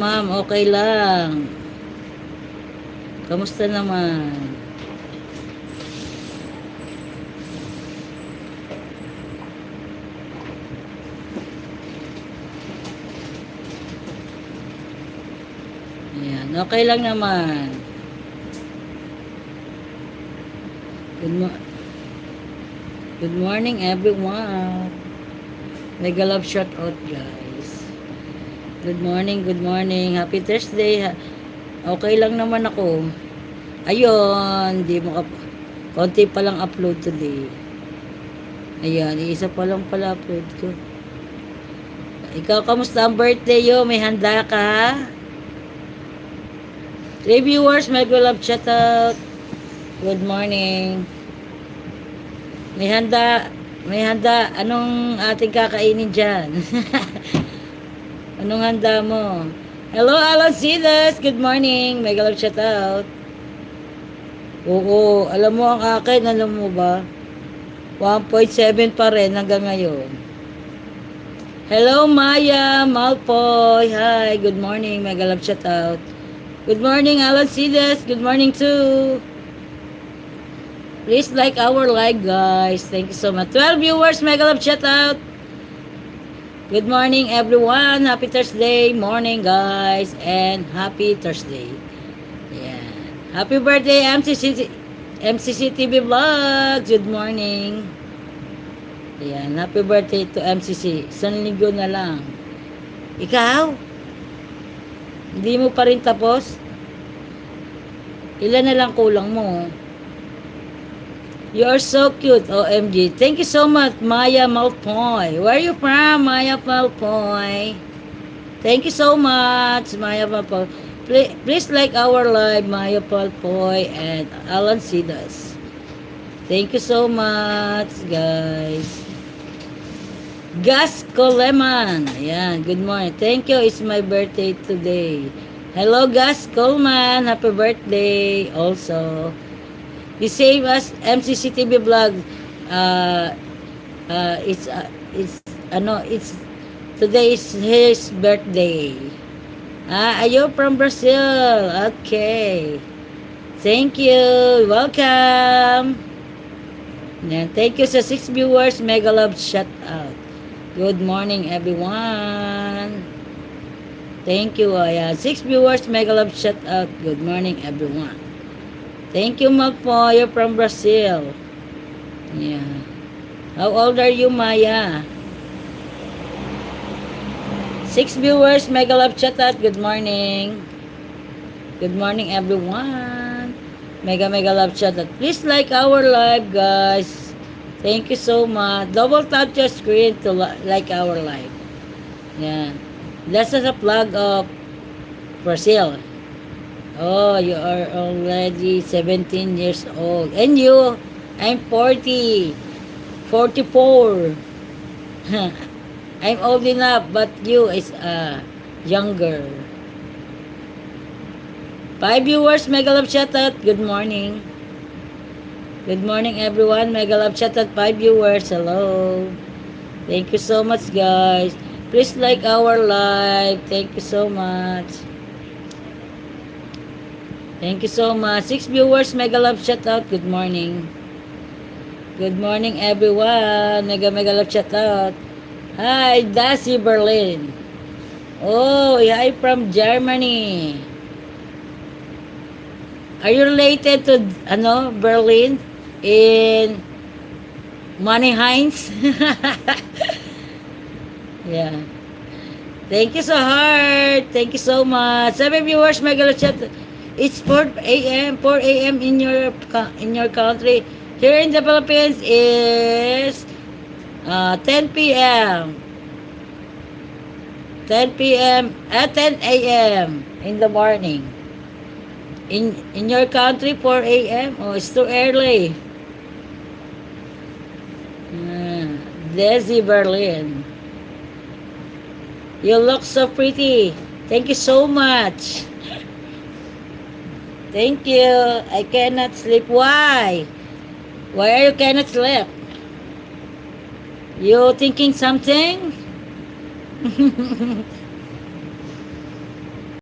Ma'am, okay lang. Kamusta naman? Ayan, okay lang naman. Good, mo- good morning, everyone. Mega love shout out, guys. Good morning, good morning. Happy Thursday. Okay lang naman ako. Ayun, di mo konti pa lang upload today. Ayan, isa pa lang pala upload ko. Ikaw, kamusta ang birthday yo? May handa ka? Reviewers, mega love shout out. Good morning. May handa. May handa. Anong ating kakainin dyan? Anong handa mo? Hello, Alan Sidas. Good morning. Mega love shout out. Oo, alam mo ang akin, alam mo ba? 1.7 pa rin hanggang ngayon. Hello, Maya Malpoy. Hi, good morning. Mega love shout out. Good morning, Alan Sidas. Good morning too. Please like our live, guys. Thank you so much. 12 viewers, mega love shout out. Good morning, everyone. Happy Thursday morning, guys. And happy Thursday. Yeah. Happy birthday, MCC TV Vlogs. Good morning. Ayan. Happy birthday to MCC. Isang linggo na lang. Ikaw? Hindi mo pa rin tapos? Ilan na lang kulang mo? You are so cute, OMG. Thank you so much, Maya Malpoy. Where are you from, Maya Malpoy? Thank you so much, Maya Malpoy. Please like our live, Maya Malpoy and Alan Sidas. Thank you so much, guys. Gas Coleman. Ayan, good morning. Thank you. It's my birthday today. Hello, Gas Coleman. Happy birthday also. The same as MCC TV vlog. It's today is his birthday. Are you from Brazil? Okay. Thank you. Welcome. Yeah, thank you sa 6 viewers. Mega love shout out. Good morning, everyone. Thank you. 6 viewers. Mega love shout out. Good morning, everyone. Thank you, Malpo. You're from Brazil. Yeah. How old are you, Maya? 6 viewers. Mega love chat out. Good morning. Good morning, everyone. Mega love chat out. Please like our live, guys. Thank you so much. Double tap your screen to like our live. Yeah. This is a plug of Brazil. Oh, you are already 17 years old. And you? I'm 40. 44. I'm old enough, but you is younger. 5 viewers, mega love shout out. Good morning. Good morning, everyone. Mega love shout out. 5 viewers. Hello. Thank you so much, guys. Please like our live. Thank you so much. Thank you so much. 6 viewers, mega love shout out. Good morning. Good morning, everyone. Mega love shout out. Hi, Dasi Berlin. Oh, hi from Germany. Are you related to Berlin in Money Heinz? Yeah. Thank you so hard. Thank you so much. 7 viewers, mega love shout out. It's 4 a.m. 4 a.m. in your country. Here in the Philippines is 10 p.m. 10 p.m. at 10 a.m. in the morning. In your country 4 a.m. Oh, it's too early. Desi Berlin. You look so pretty. Thank you so much. Thank you. I cannot sleep. Why? Why are you cannot sleep? You thinking something?